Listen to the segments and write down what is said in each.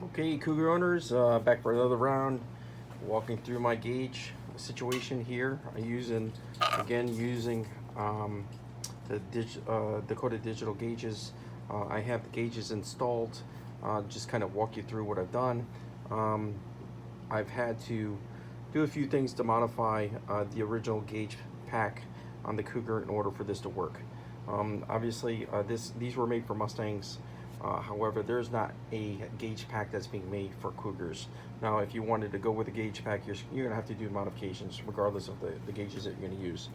Okay, Cougar owners, back for another round. Walking through my gauge situation here. Using the Dakota Digital Gauges. I have the gauges installed. Just kind of walk you through what I've done. Um, I've had to do a few things to modify the original gauge pack on the Cougar in order for this to work. Obviously, these were made for Mustangs. However, there's not a gauge pack that's being made for Cougars. Now, if you wanted to go with a gauge pack, you're gonna have to do modifications regardless of the gauges that you're gonna use.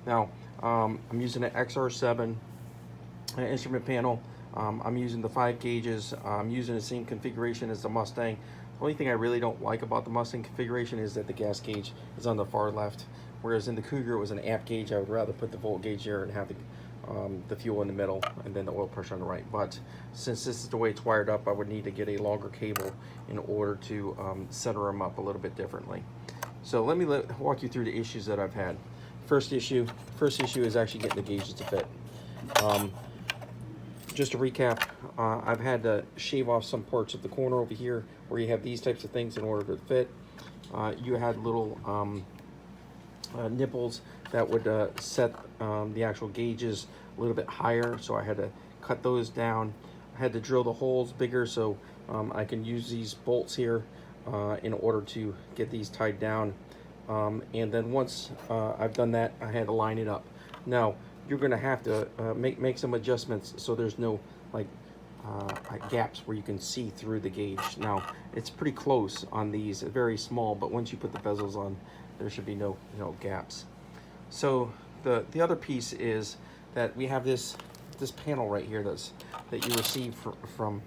Now, I'm using an XR7 instrument panel. I'm using the 5 gauges. I'm using the same configuration as the Mustang. The only thing I really don't like about the Mustang configuration is that the gas gauge is on the far left, whereas in the Cougar it was an amp gauge. I would rather put the volt gauge here and have the fuel in the middle and then the oil pressure on the right. But since this is the way it's wired up, I would need to get a longer cable in order to center them up a little bit differently. So let me walk you through the issues that I've had. First issue is actually getting the gauges to fit. Just to recap, I've had to shave off some parts of the corner over here where you have these types of things in order to fit. You had little nipples that would set the actual gauges a little bit higher, so I had to cut those down. I had to drill the holes bigger so I can use these bolts here in order to get these tied down. And then once I've done that, I had to line it up. Now, you're going to have to make some adjustments so there's no like gaps where you can see through the gauge. Now, it's pretty close on these, very small, but once you put the bezels on, there should be no gaps. So the other piece is that we have this panel right here that you receive from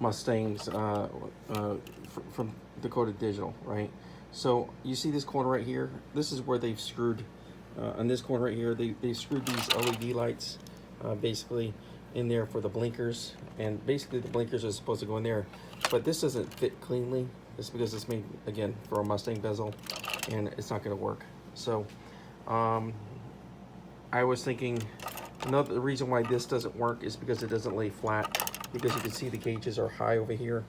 Mustangs from Dakota Digital, right? So you see this corner right here. This is where they've screwed on this corner right here. They've screwed these LED lights basically in there for the blinkers, and basically the blinkers are supposed to go in there, but this doesn't fit cleanly. It's because it's made again for a Mustang bezel, and it's not going to work. So I was thinking another reason why this doesn't work is because it doesn't lay flat, because you can see the gauges are high over here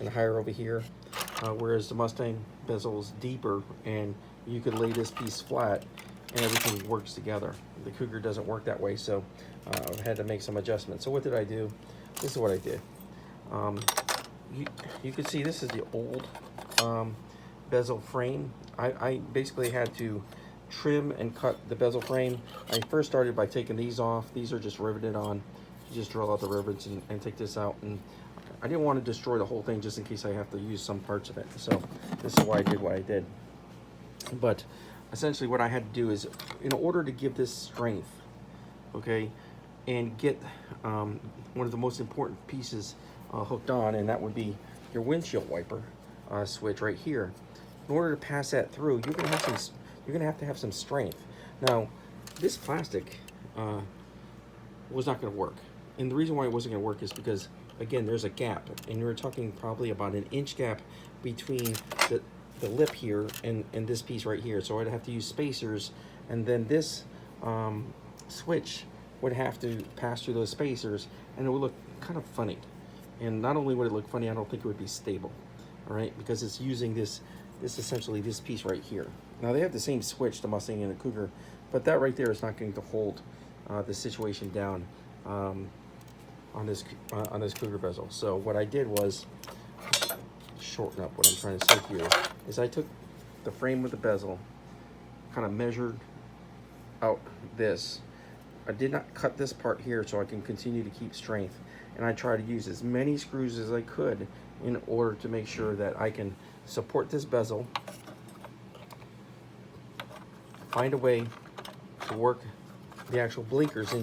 and higher over here, whereas the Mustang bezel is deeper and you could lay this piece flat and everything works together. The Cougar doesn't work that way, so I had to make some adjustments. So what did I do? This is what I did. You can see this is the old bezel frame. I basically had to trim and cut the bezel frame. I first started by taking these off. These are just riveted on. You just drill out the rivets and take this out. And I didn't want to destroy the whole thing just in case I have to use some parts of it. So this is why I did what I did. But essentially what I had to do is, in order to give this strength, okay, and get one of the most important pieces hooked on, and that would be your windshield wiper switch right here. In order to pass that through, you're gonna have to have some strength. Now, this plastic was not gonna work, and the reason why it wasn't gonna work is because, again, there's a gap, and you're talking probably about an inch gap between the lip here and this piece right here. So I'd have to use spacers, and then this switch would have to pass through those spacers, and it would look kind of funny. And not only would it look funny, I don't think it would be stable, all right, because it's using this essentially this piece right here. Now they have the same switch, the Mustang and the Cougar, but that right there is not going to hold the situation down on this Cougar bezel. So what I did was shorten up. What I'm trying to say here is I took the frame with the bezel, kind of measured out this. I did not cut this part here so I can continue to keep strength, and I try to use as many screws as I could in order to make sure that I can support this bezel, find a way to work the actual blinkers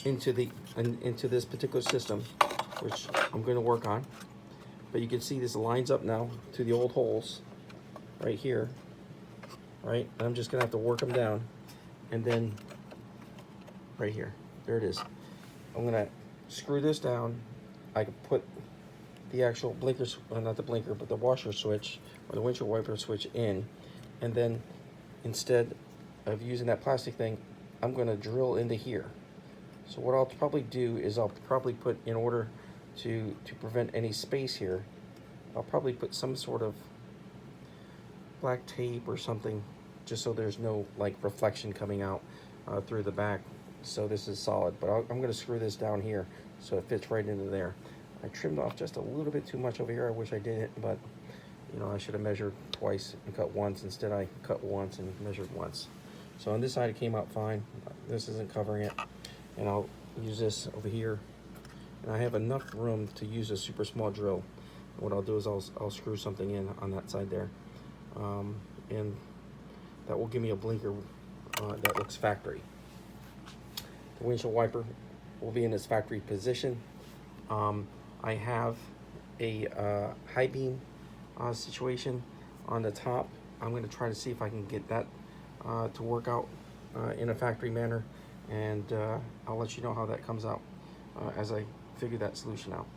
into this particular system, which I'm going to work on. But you can see this lines up now to the old holes right here, right? And I'm just gonna have to work them down, and then right here, there it is. I'm gonna screw this down. I can put the actual blinker, not the blinker, but the washer switch or the windshield wiper switch in, and then instead of using that plastic thing, I'm gonna drill into here. So what I'll probably do is I'll probably put, in order to prevent any space here, I'll probably put some sort of black tape or something, just so there's no like reflection coming out through the back. So this is solid, but I'm going to screw this down here so it fits right into there. I trimmed off just a little bit too much over here. I wish I didn't, but you know, I should have measured twice and cut once. Instead I cut once and measured once. So on this side it came out fine. This isn't covering it, and I'll use this over here, and I have enough room to use a super small drill. What I'll do is I'll screw something in on that side there, and that will give me a blinker that looks factory. The windshield wiper will be in its factory position. I have a high beam situation on the top. I'm going to try to see if I can get that to work out in a factory manner, and I'll let you know how that comes out as I figure that solution out.